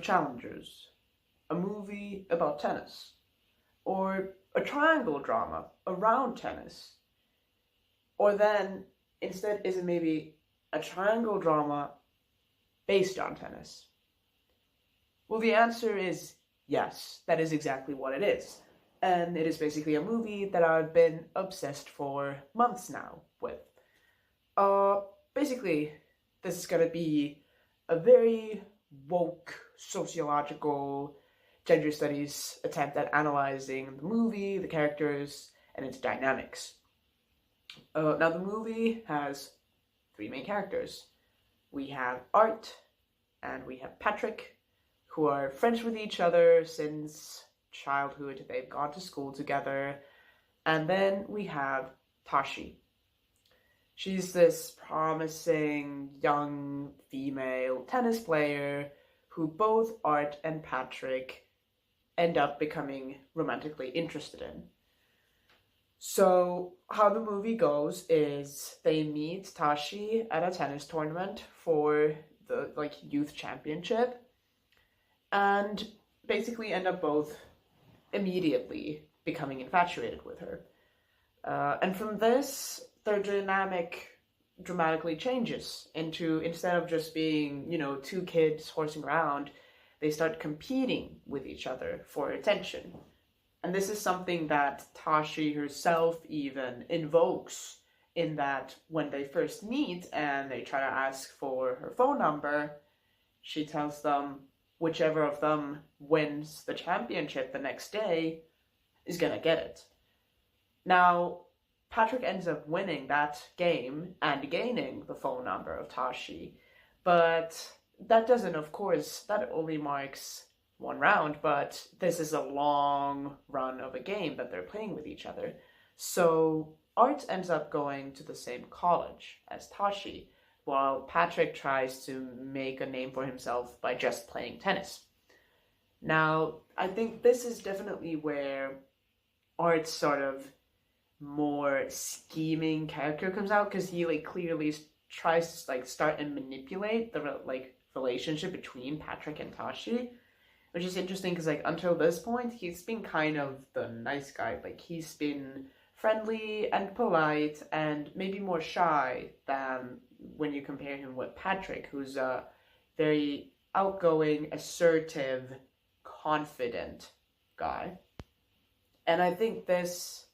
Challengers, a movie about tennis, or a triangle drama around tennis? Or then, instead, is it maybe a triangle drama based on tennis? Well, the answer is yes, that is exactly what it is. And it is basically a movie that I've been obsessed for months now with. Basically, this is gonna be a very woke sociological gender studies attempt at analyzing the movie, the characters, and its dynamics. Now, the movie has three main characters. We have Art, and we have Patrick, who are friends with each other since childhood. They've gone to school together. And then we have Tashi. She's this promising young female tennis player who both Art and Patrick end up becoming romantically interested in. So how the movie goes is they meet Tashi at a tennis tournament for the youth championship, and basically end up both immediately becoming infatuated with her. And from this, their dynamic dramatically changes into, instead of just being, two kids horsing around, they start competing with each other for attention. And this is something that Tashi herself even invokes, in that when they first meet and they try to ask for her phone number, she tells them whichever of them wins the championship the next day is gonna get it. Now, Patrick ends up winning that game and gaining the phone number of Tashi, but that doesn't, of course, that only marks one round, but this is a long run of a game that they're playing with each other. So Art ends up going to the same college as Tashi, while Patrick tries to make a name for himself by just playing tennis. Now, I think this is definitely where Art's sort of more scheming character comes out, because he clearly tries to start and manipulate the relationship between Patrick and Tashi, which is interesting because until this point he's been kind of the nice guy. He's been friendly and polite and maybe more shy than when you compare him with Patrick, who's a very outgoing, assertive, confident guy. And I think this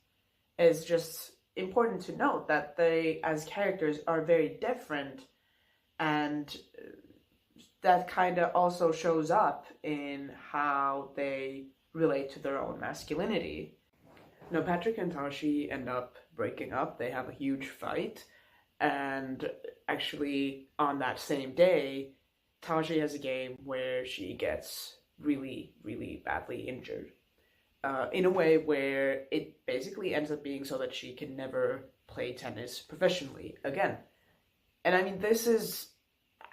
is just important to note, that they, as characters, are very different, and that kind of also shows up in how they relate to their own masculinity. Now, Patrick and Tashi end up breaking up. They have a huge fight, and actually on that same day, Tashi has a game where she gets really, really badly injured. In a way where it basically ends up being so that she can never play tennis professionally again. And I mean, this is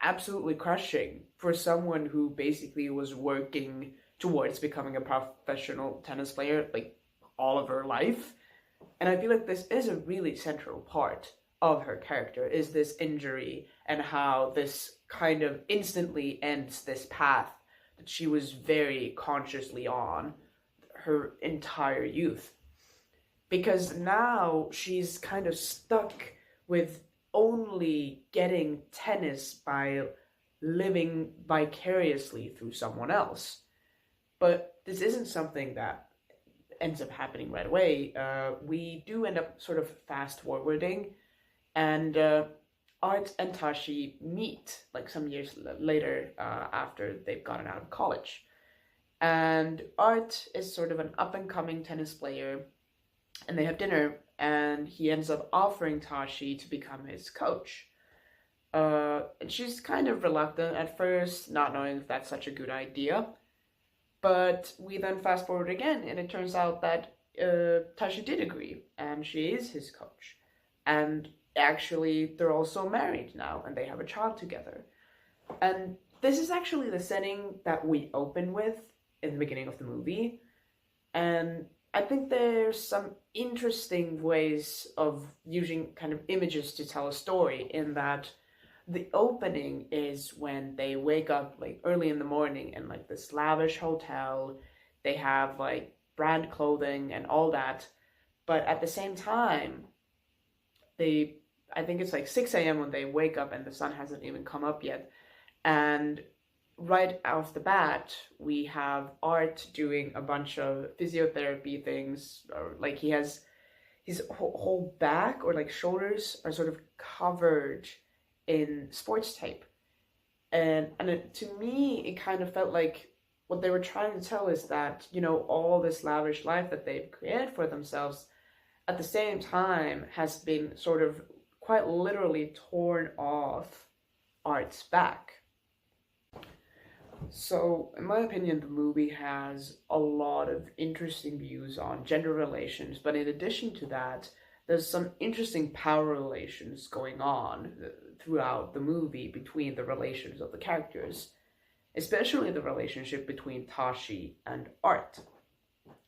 absolutely crushing for someone who basically was working towards becoming a professional tennis player all of her life. And I feel like this is a really central part of her character, is this injury and how this kind of instantly ends this path that she was very consciously on her entire youth. Because now she's kind of stuck with only getting tennis by living vicariously through someone else. But this isn't something that ends up happening right away. We do end up sort of fast forwarding, and Art and Tashi meet some years later, after they've gotten out of college. And Art is sort of an up-and-coming tennis player, and they have dinner, and he ends up offering Tashi to become his coach. And she's kind of reluctant at first, not knowing if that's such a good idea. But we then fast forward again, and it turns out that Tashi did agree, and she is his coach. And actually, they're also married now, and they have a child together. And this is actually the setting that we open with in the beginning of the movie. And I think there's some interesting ways of using kind of images to tell a story, in that the opening is when they wake up like early in the morning in like this lavish hotel. They have like brand clothing and all that. But at the same time, they, I think it's like 6 a.m. when they wake up and the sun hasn't even come up yet. And right off the bat, we have Art doing a bunch of physiotherapy things, or like he has his whole back or like shoulders are sort of covered in sports tape. To me, it kind of felt like what they were trying to tell is that, you know, all this lavish life that they've created for themselves at the same time has been sort of quite literally torn off Art's back. So, in my opinion, the movie has a lot of interesting views on gender relations, but in addition to that, there's some interesting power relations going on throughout the movie between the relations of the characters, especially the relationship between Tashi and Art.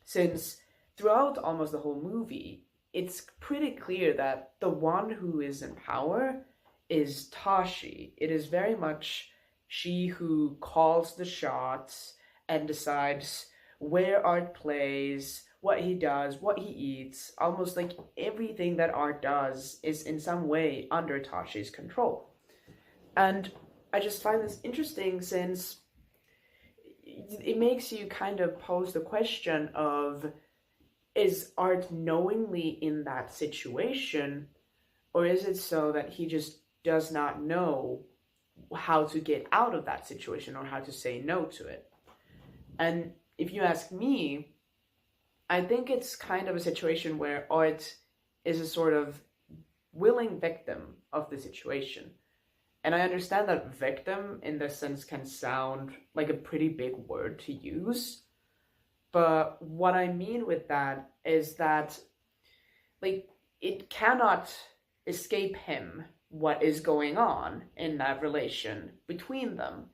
Since throughout almost the whole movie, it's pretty clear that the one who is in power is Tashi. It is very much she who calls the shots and decides where Art plays, what he does, what he eats. Almost like everything that Art does is in some way under Tashi's control. And I just find this interesting since it makes you kind of pose the question of, is Art knowingly in that situation, or is it so that he just does not know how to get out of that situation or how to say no to it? And if you ask me, I think it's kind of a situation where Art is a sort of willing victim of the situation. And I understand that victim in this sense can sound like a pretty big word to use. But what I mean with that is that, like, it cannot escape him what is going on in that relation between them.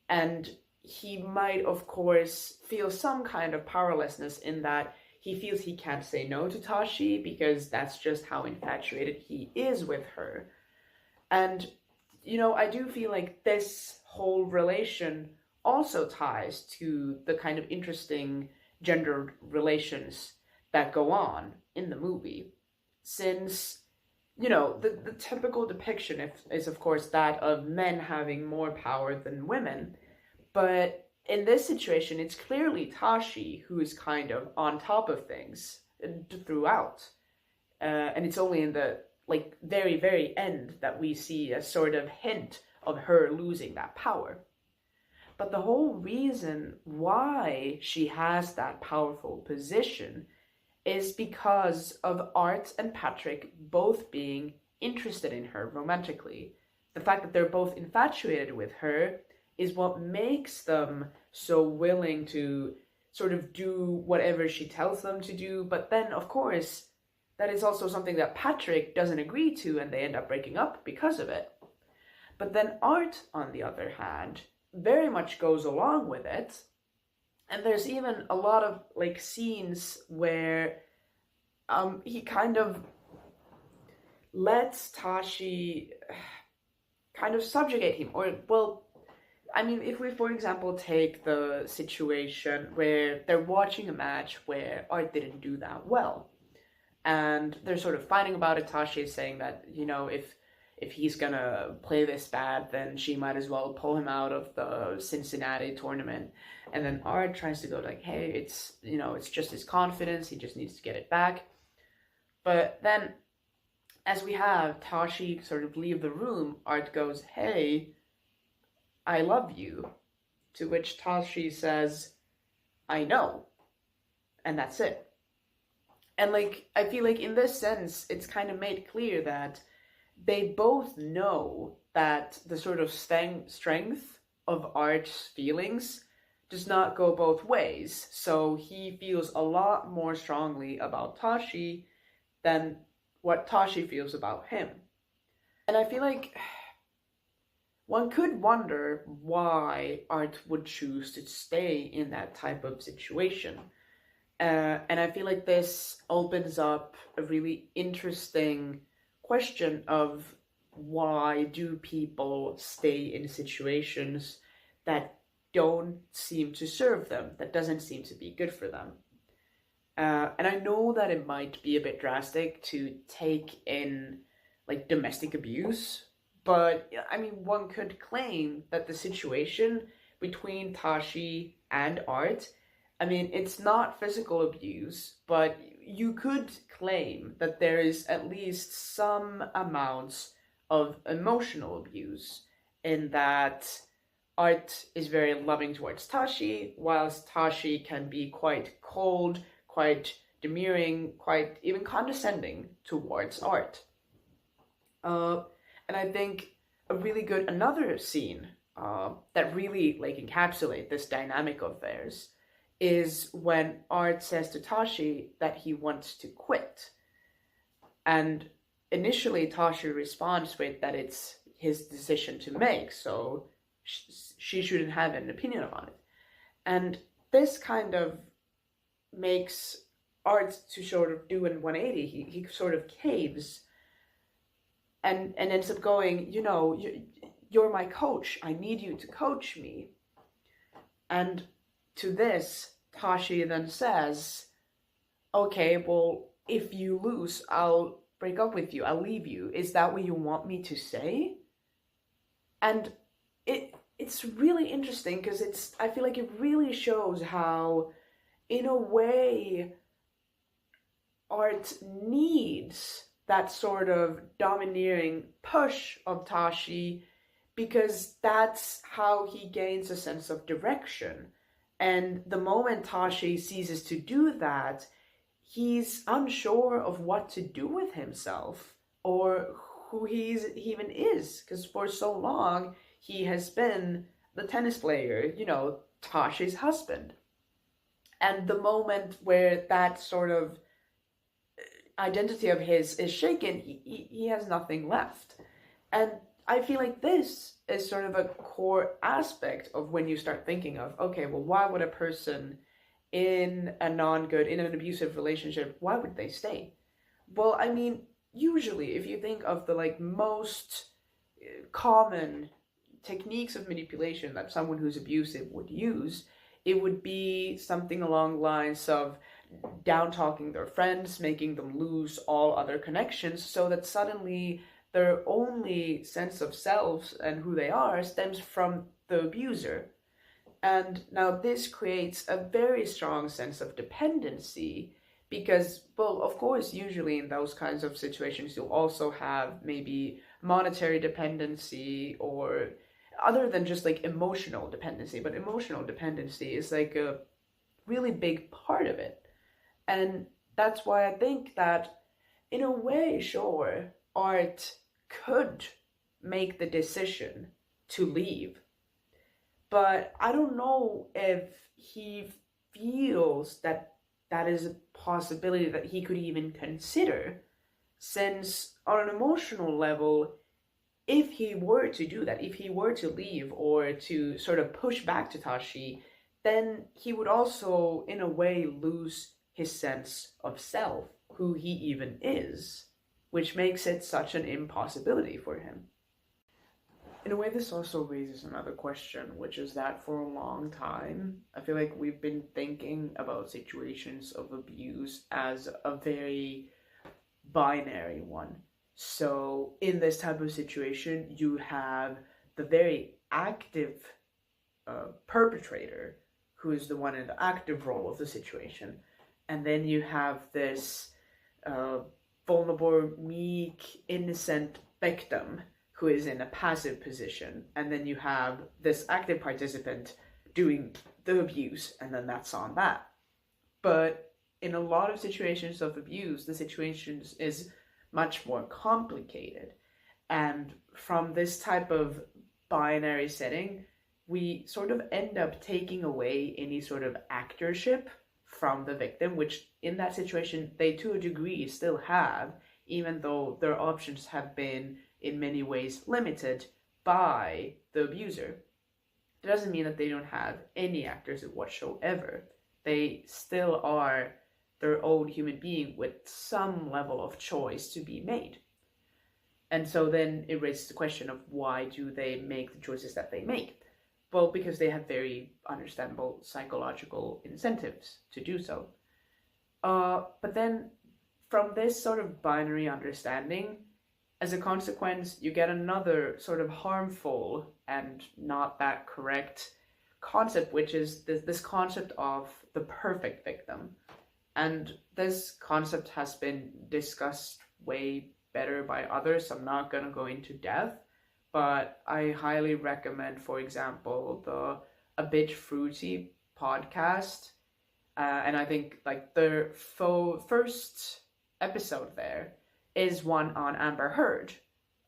And he might, of course, feel some kind of powerlessness in that he feels he can't say no to Tashi because that's just how infatuated he is with her. And, you know, I do feel like this whole relation also ties to the kind of interesting gender relations that go on in the movie. Since, you know, the typical depiction is, of course, that of men having more power than women. But in this situation, it's clearly Tashi who is kind of on top of things throughout. And it's only in the, like, very, very end that we see a sort of hint of her losing that power. But the whole reason why she has that powerful position is because of Art and Patrick both being interested in her romantically. The fact that they're both infatuated with her is what makes them so willing to sort of do whatever she tells them to do. But then, of course, that is also something that Patrick doesn't agree to, and they end up breaking up because of it. But then Art, on the other hand, very much goes along with it. And there's even a lot of like scenes where he kind of lets Tashi kind of subjugate him. Or, well, I mean, if we, for example, take the situation where they're watching a match where Art didn't do that well, and they're sort of fighting about it. Tashi is saying that, you know, if he's gonna play this bad, then she might as well pull him out of the Cincinnati tournament. And then Art tries to go like, hey, it's, you know, it's just his confidence, he just needs to get it back. But then, as we have Tashi sort of leave the room, Art goes, hey, I love you. To which Tashi says, I know. And that's it. And like, I feel like in this sense, it's kind of made clear that they both know that the sort of strength of Art's feelings does not go both ways. So he feels a lot more strongly about Tashi than what Tashi feels about him. And I feel like one could wonder why Art would choose to stay in that type of situation. And I feel like this opens up a really interesting question of why do people stay in situations that don't seem to serve them, that doesn't seem to be good for them. And I know that it might be a bit drastic to take in like domestic abuse, but I mean, one could claim that the situation between Tashi and Art, I mean, it's not physical abuse, but you could claim that there is at least some amounts of emotional abuse, in that Art is very loving towards Tashi, whilst Tashi can be quite cold, quite demurring, quite even condescending towards Art. And I think another scene that really like encapsulate this dynamic of theirs is when Art says to Tashi that he wants to quit. And initially Tashi responds with that it's his decision to make, so she shouldn't have an opinion on it. And this kind of makes Art to sort of do an 180. He sort of caves and ends up going, you know, you're my coach. I need you to coach me. And to this, Tashi then says, okay, well, if you lose, I'll break up with you. I'll leave you. Is that what you want me to say? And it's really interesting because I feel like it really shows how, in a way, Art needs that sort of domineering push of Tashi, because that's how he gains a sense of direction. And the moment Tashi ceases to do that, he's unsure of what to do with himself or who he even is, because for so long he has been the tennis player, you know, Tashi's husband. And the moment where that sort of identity of his is shaken, he has nothing left. And I feel like this is sort of a core aspect of when you start thinking of, okay, well, why would a person in an abusive relationship, why would they stay? Well, I mean, usually if you think of the like most common techniques of manipulation that someone who's abusive would use, it would be something along the lines of down-talking their friends, making them lose all other connections, so that suddenly their only sense of self and who they are stems from the abuser. And now this creates a very strong sense of dependency, because, well, of course, usually in those kinds of situations, you'll also have maybe monetary dependency, or other than just like emotional dependency, but emotional dependency is like a really big part of it. And that's why I think that, in a way, sure, Art could make the decision to leave. But I don't know if he feels that that is a possibility that he could even consider, since on an emotional level, if he were to do that, if he were to leave or to sort of push back to Tashi, then he would also, in a way, lose his sense of self, who he even is, which makes it such an impossibility for him. In a way, this also raises another question, which is that for a long time, I feel like we've been thinking about situations of abuse as a very binary one. So in this type of situation, you have the very active perpetrator, who is the one in the active role of the situation. And then you have this vulnerable, meek, innocent victim who is in a passive position. And then you have this active participant doing the abuse, and then that's on that. But in a lot of situations of abuse, the situations is much more complicated. And from this type of binary setting, we sort of end up taking away any sort of actorship from the victim, which in that situation they to a degree still have, even though their options have been in many ways limited by the abuser. It doesn't mean that they don't have any actors whatsoever. They still are their own human being with some level of choice to be made. And so then it raises the question of why do they make the choices that they make? Well, because they have very understandable psychological incentives to do so. But then from this sort of binary understanding, as a consequence, you get another sort of harmful and not that correct concept, which is this concept of the perfect victim. And this concept has been discussed way better by others. I'm not going to go into depth, but I highly recommend, for example, the A Bit Fruity podcast. And I think like the first episode there is one on Amber Heard,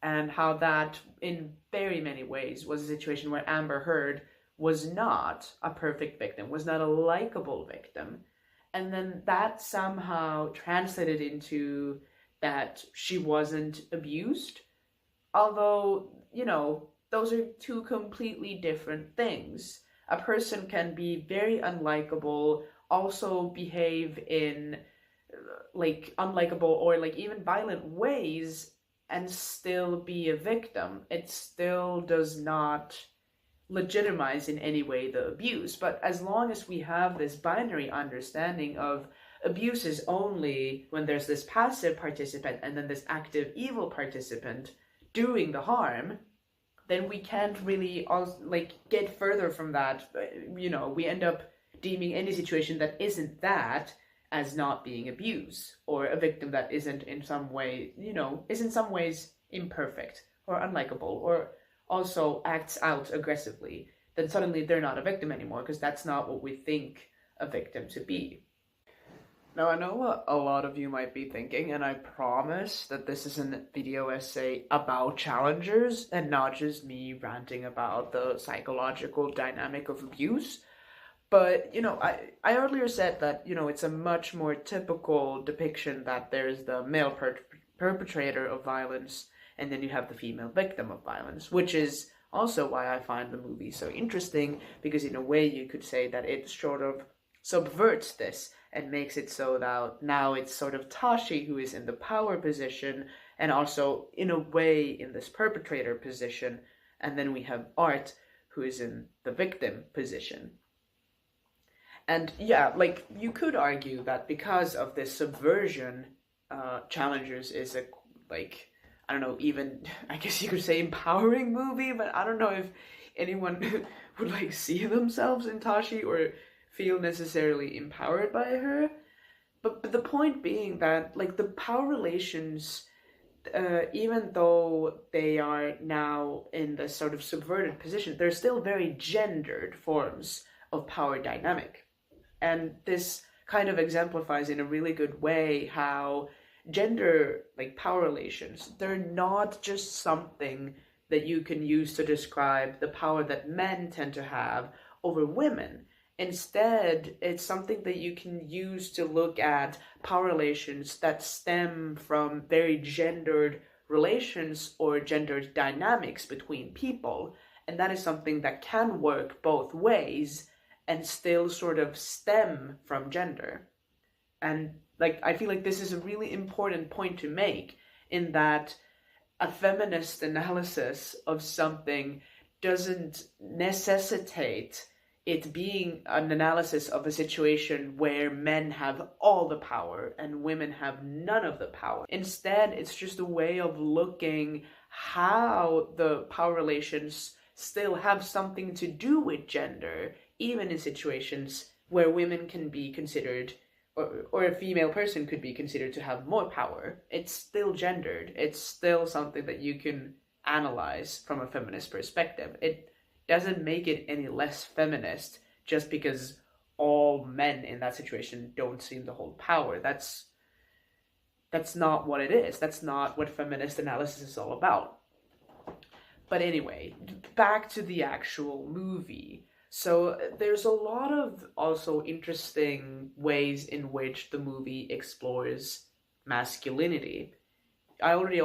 and how that in very many ways was a situation where Amber Heard was not a perfect victim, was not a likable victim. And then that somehow translated into that she wasn't abused. Although, you know, those are two completely different things. A person can be very unlikable, also behave in like unlikable or like even violent ways, and still be a victim. It still does not legitimize in any way the abuse. But as long as we have this binary understanding of abuse is only when there's this passive participant and then this active evil participant doing the harm, then we can't really like get further from that. You know, we end up deeming any situation that isn't that as not being abuse, or a victim that isn't in some way, you know, is in some ways imperfect or unlikable or also acts out aggressively, then suddenly they're not a victim anymore, because that's not what we think a victim to be. Now, I know what a lot of you might be thinking, and I promise that this is a video essay about challengers and not just me ranting about the psychological dynamic of abuse. But, you know, I earlier said that, you know, it's a much more typical depiction that there's the male perpetrator of violence, and then you have the female victim of violence, which is also why I find the movie so interesting, because in a way you could say that it sort of subverts this and makes it so that now it's sort of Tashi who is in the power position, and also in a way in this perpetrator position, and then we have Art who is in the victim position. And yeah, like, you could argue that because of this subversion, Challengers is a, like, I don't know, even, I guess you could say empowering movie, but I don't know if anyone would, like, see themselves in Tashi or feel necessarily empowered by her. But the point being that, like, the power relations, even though they are now in this sort of subverted position, they're still very gendered forms of power dynamic. And this kind of exemplifies in a really good way how gender, like power relations, they're not just something that you can use to describe the power that men tend to have over women. Instead, it's something that you can use to look at power relations that stem from very gendered relations or gendered dynamics between people. And that is something that can work both ways and still sort of stem from gender. And like, I feel like this is a really important point to make, in that a feminist analysis of something doesn't necessitate it being an analysis of a situation where men have all the power and women have none of the power. Instead, it's just a way of looking how the power relations still have something to do with gender, even in situations where women can be considered, or a female person could be considered to have more power. It's still gendered. It's still something that you can analyze from a feminist perspective. It doesn't make it any less feminist just because all men in that situation don't seem to hold power. That's not what it is. That's not what feminist analysis is all about. But anyway, back to the actual movie. So there's a lot of also interesting ways in which the movie explores masculinity. I already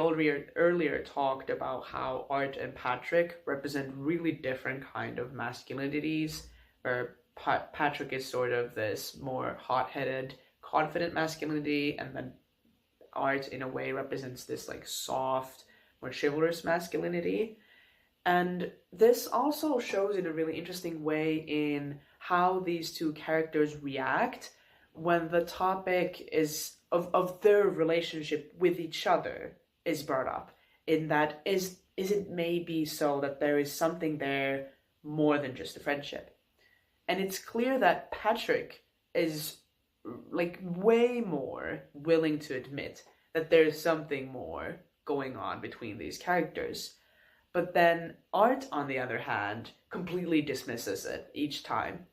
earlier talked about how Art and Patrick represent really different kind of masculinities, where Patrick is sort of this more hot-headed, confident masculinity, and then Art in a way represents this like soft, or chivalrous masculinity. And this also shows in a really interesting way in how these two characters react when the topic is of their relationship with each other is brought up. In that, is it maybe so that there is something there more than just a friendship? And it's clear that Patrick is like way more willing to admit that there's something more going on between these characters. But then Art, on the other hand, completely dismisses it each time.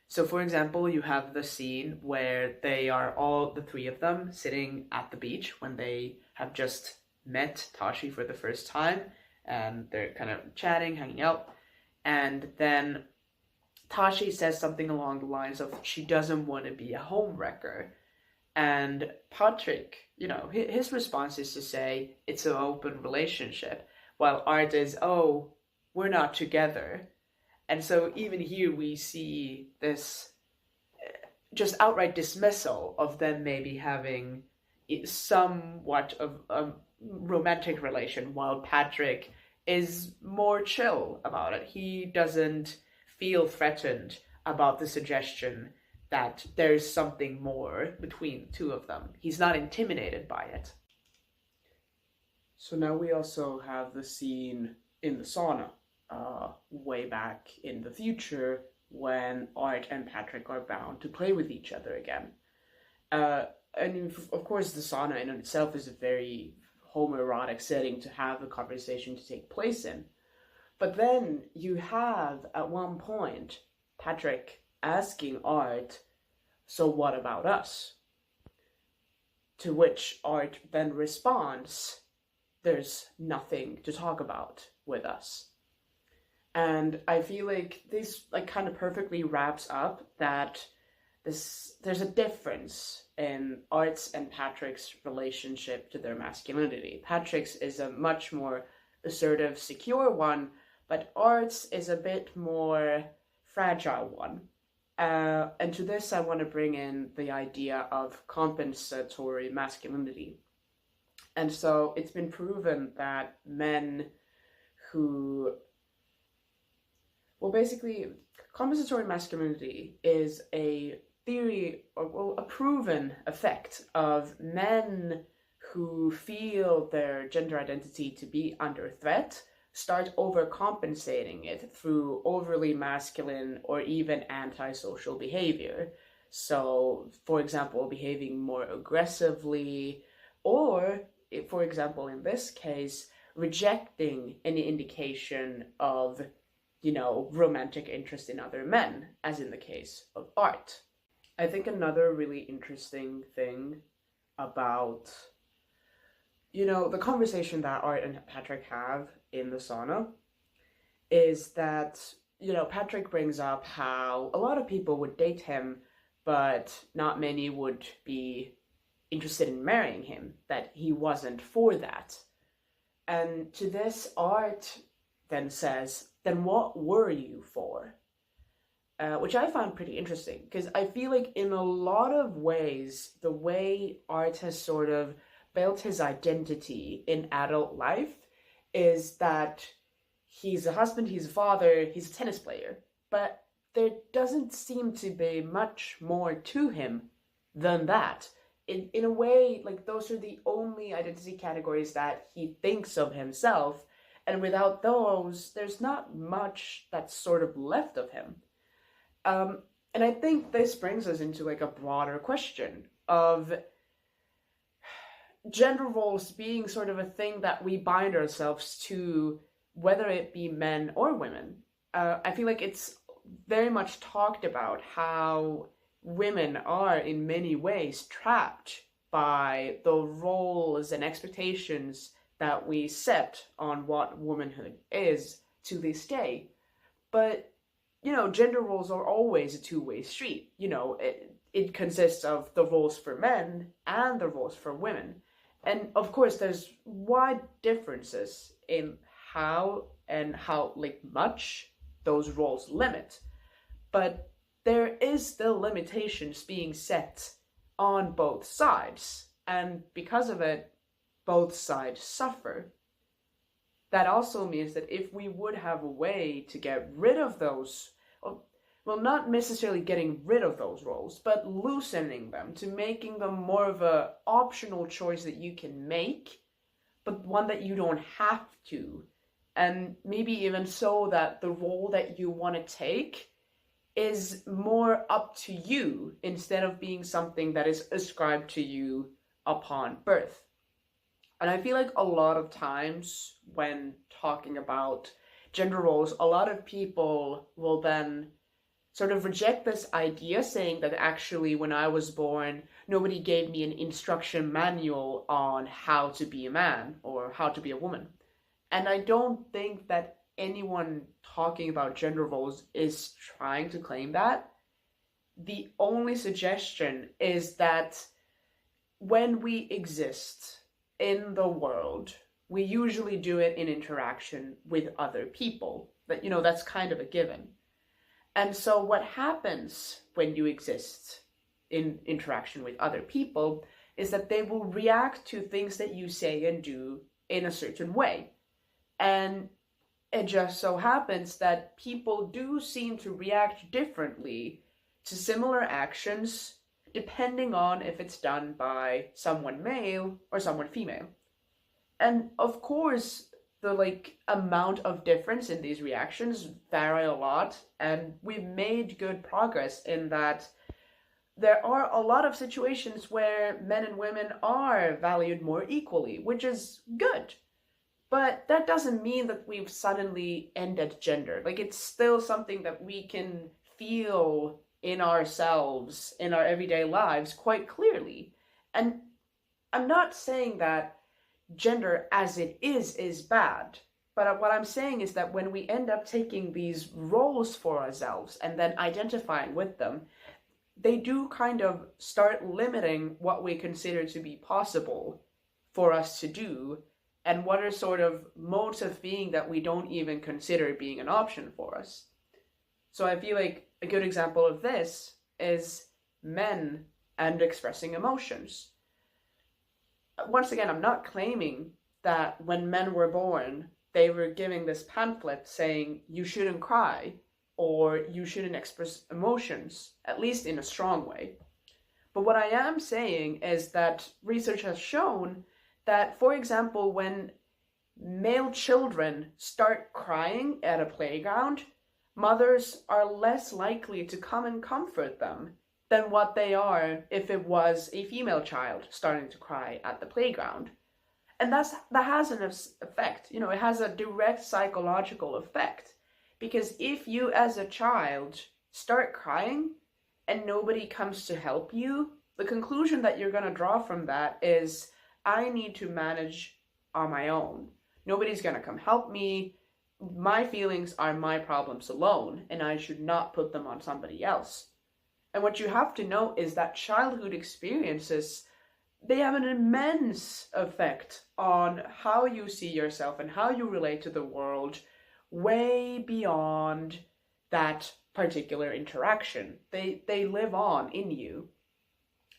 So, for example, you have the scene where they are all, the three of them, sitting at the beach when they have just met Tashi for the first time, and they're kind of chatting, hanging out, and then Tashi says something along the lines of she doesn't want to be a homewrecker. And Patrick, his response is to say it's an open relationship, while Art is, oh, we're not together. And so even here we see this just outright dismissal of them maybe having somewhat of a romantic relation, while Patrick is more chill about it. He doesn't feel threatened about the suggestion that there's something more between two of them. He's not intimidated by it. So now we also have the scene in the sauna, way back in the future, when Art and Patrick are bound to play with each other again. And of course the sauna in itself is a very homoerotic setting to have a conversation to take place in. But then you have, at one point, Patrick asking Art, so what about us? To which Art then responds, there's nothing to talk about with us. And I feel like this kind of perfectly wraps up that there's a difference in Art's and Patrick's relationship to their masculinity. Patrick's is a much more assertive, secure one, but Art's is a bit more fragile one. And to this I want to bring in the idea of compensatory masculinity. And so it's been proven that men who... Well, basically, compensatory masculinity is a theory, or a proven effect of men who feel their gender identity to be under threat start overcompensating it through overly masculine or even antisocial behavior. So, for example, behaving more aggressively, or, for example, in this case, rejecting any indication of romantic interest in other men, as in the case of Art. I think another really interesting thing about, the conversation that Art and Patrick have in the sauna is that, Patrick brings up how a lot of people would date him, but not many would be interested in marrying him, that he wasn't for that. And to this, Art then says, then what were you for? Which I found pretty interesting, because I feel like in a lot of ways, the way Art has sort of built his identity in adult life is that he's a husband, he's a father, he's a tennis player, but there doesn't seem to be much more to him than that. In a way, those are the only identity categories that he thinks of himself, and without those, there's not much that's sort of left of him. And I think this brings us into a broader question of gender roles being sort of a thing that we bind ourselves to, whether it be men or women. I feel like it's very much talked about how women are in many ways trapped by the roles and expectations that we set on what womanhood is to this day. But, gender roles are always a two-way street. It consists of the roles for men and the roles for women. And of course, there's wide differences in how much those roles limit. But there is still limitations being set on both sides. And because of it, both sides suffer. that also means that if we would have a way to get rid of those, well, not necessarily getting rid of those roles, but loosening them to making them more of a optional choice that you can make, but one that you don't have to. And maybe even so that the role that you want to take is more up to you instead of being something that is ascribed to you upon birth. And I feel like a lot of times when talking about gender roles, a lot of people will then sort of reject this idea, saying that actually when I was born, nobody gave me an instruction manual on how to be a man or how to be a woman. And I don't think that anyone talking about gender roles is trying to claim that. The only suggestion is that when we exist in the world, we usually do it in interaction with other people. That, that's kind of a given. And so what happens when you exist in interaction with other people is that they will react to things that you say and do in a certain way. And it just so happens that people do seem to react differently to similar actions depending on if it's done by someone male or someone female. And of course, the amount of difference in these reactions vary a lot, and we've made good progress in that there are a lot of situations where men and women are valued more equally, which is good. But that doesn't mean that we've suddenly ended gender. It's still something that we can feel in ourselves, in our everyday lives, quite clearly. And I'm not saying that gender as it is bad. But what I'm saying is that when we end up taking these roles for ourselves and then identifying with them, they do kind of start limiting what we consider to be possible for us to do, and what are sort of modes of being that we don't even consider being an option for us. So I feel like a good example of this is men and expressing emotions. Once again, I'm not claiming that when men were born, they were giving this pamphlet saying you shouldn't cry or you shouldn't express emotions, at least in a strong way. But what I am saying is that research has shown that, for example, when male children start crying at a playground, mothers are less likely to come and comfort them than what they are if it was a female child starting to cry at the playground. And that has an effect. It has a direct psychological effect. Because if you as a child start crying and nobody comes to help you, the conclusion that you're going to draw from that is, I need to manage on my own. Nobody's going to come help me. My feelings are my problems alone, and I should not put them on somebody else. And what you have to know is that childhood experiences, they have an immense effect on how you see yourself and how you relate to the world, way beyond that particular interaction. They live on in you.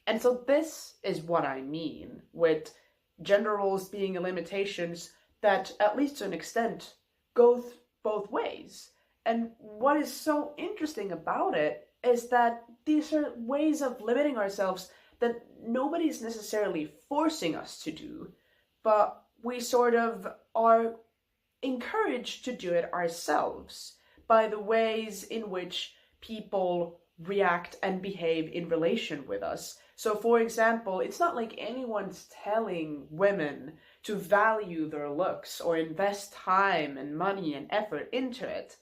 And so this is what I mean with gender roles being limitations that, at least to an extent, go both ways. And what is so interesting about it is that these are ways of limiting ourselves that nobody's necessarily forcing us to do, but we sort of are encouraged to do it ourselves by the ways in which people react and behave in relation with us. So, for example, it's not like anyone's telling women to value their looks or invest time and money and effort into it.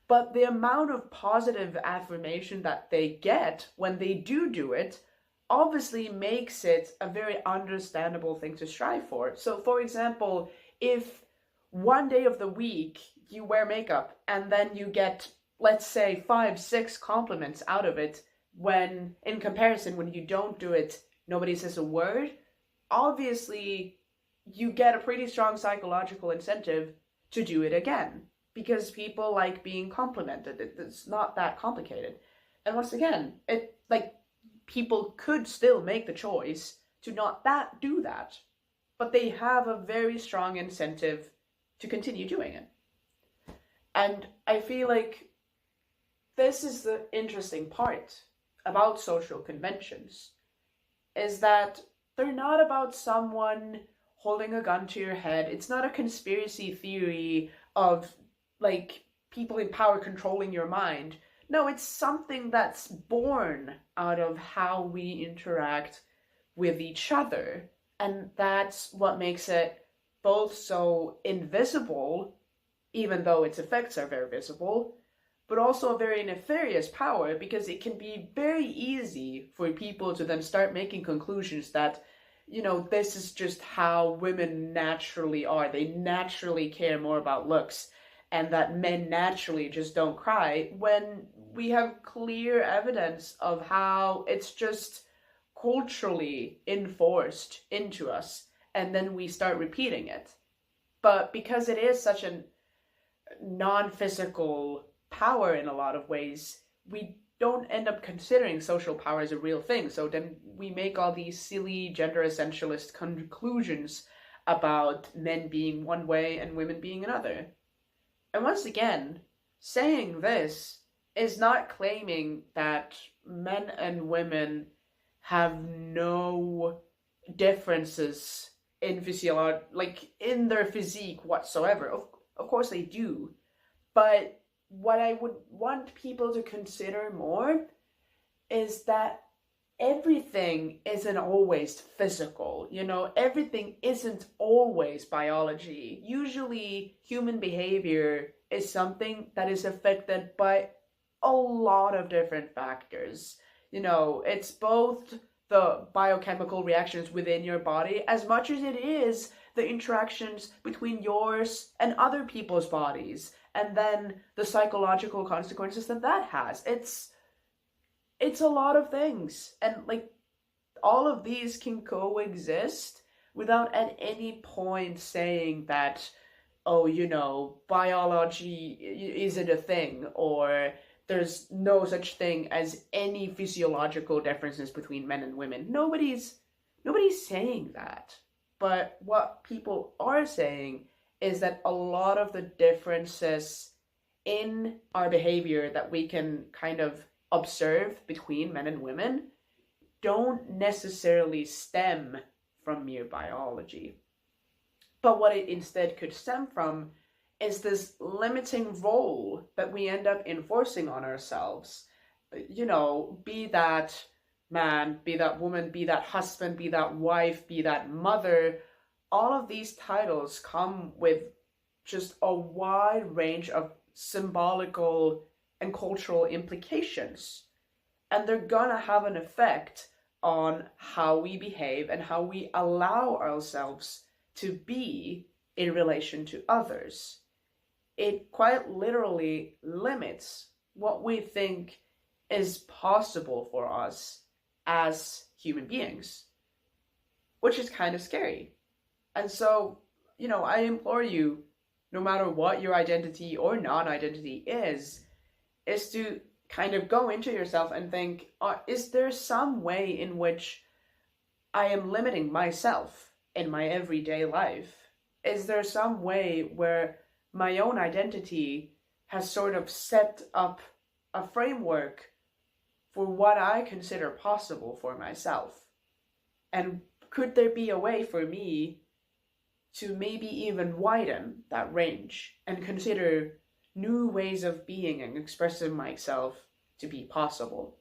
But the amount of positive affirmation that they get when they do it obviously makes it a very understandable thing to strive for. So, for example, if one day of the week you wear makeup and then you get, let's say, 5-6 compliments out of it, when in comparison, when you don't do it, nobody says a word, obviously you get a pretty strong psychological incentive to do it again, because people like being complimented. It's not that complicated. And once again, people could still make the choice to not do that, but they have a very strong incentive to continue doing it. And I feel like this is the interesting part about social conventions, is that they're not about someone holding a gun to your head. It's not a conspiracy theory of like people in power controlling your mind. No, it's something that's born out of how we interact with each other. And that's what makes it both so invisible, even though its effects are very visible, but also a very nefarious power, because it can be very easy for people to then start making conclusions that, you know, this is just how women naturally are. They naturally care more about looks, and that men naturally just don't cry, when we have clear evidence of how it's just culturally enforced into us, and then we start repeating it. But because it is such a non-physical power in a lot of ways, we don't end up considering social power as a real thing. So then we make all these silly gender essentialist conclusions about men being one way and women being another. And once again, saying this is not claiming that men and women have no differences in physiology, like in their physique whatsoever. Of course they do. But what I would want people to consider more is that everything isn't always physical. You know, everything isn't always biology. Usually human behavior is something that is affected by a lot of different factors. You know, it's both the biochemical reactions within your body as much as it is the interactions between yours and other people's bodies, and then the psychological consequences that that has. It's a lot of things, and like all of these can coexist without at any point saying that, oh, you know, biology isn't a thing, or there's no such thing as any physiological differences between men and women. Nobody's saying that. But what people are saying is that a lot of the differences in our behavior that we can kind of observe between men and women don't necessarily stem from mere biology. But what it instead could stem from is this limiting role that we end up enforcing on ourselves. You know, be that man, be that woman, be that husband, be that wife, be that mother. All of these titles come with just a wide range of symbolical and cultural implications. And they're gonna have an effect on how we behave and how we allow ourselves to be in relation to others. It quite literally limits what we think is possible for us as human beings, which is kind of scary. And so, you know, I implore you, no matter what your identity or non-identity is to kind of go into yourself and think, is there some way in which I am limiting myself in my everyday life? Is there some way where my own identity has sort of set up a framework for what I consider possible for myself? And could there be a way for me to maybe even widen that range and consider new ways of being and expressing myself to be possible?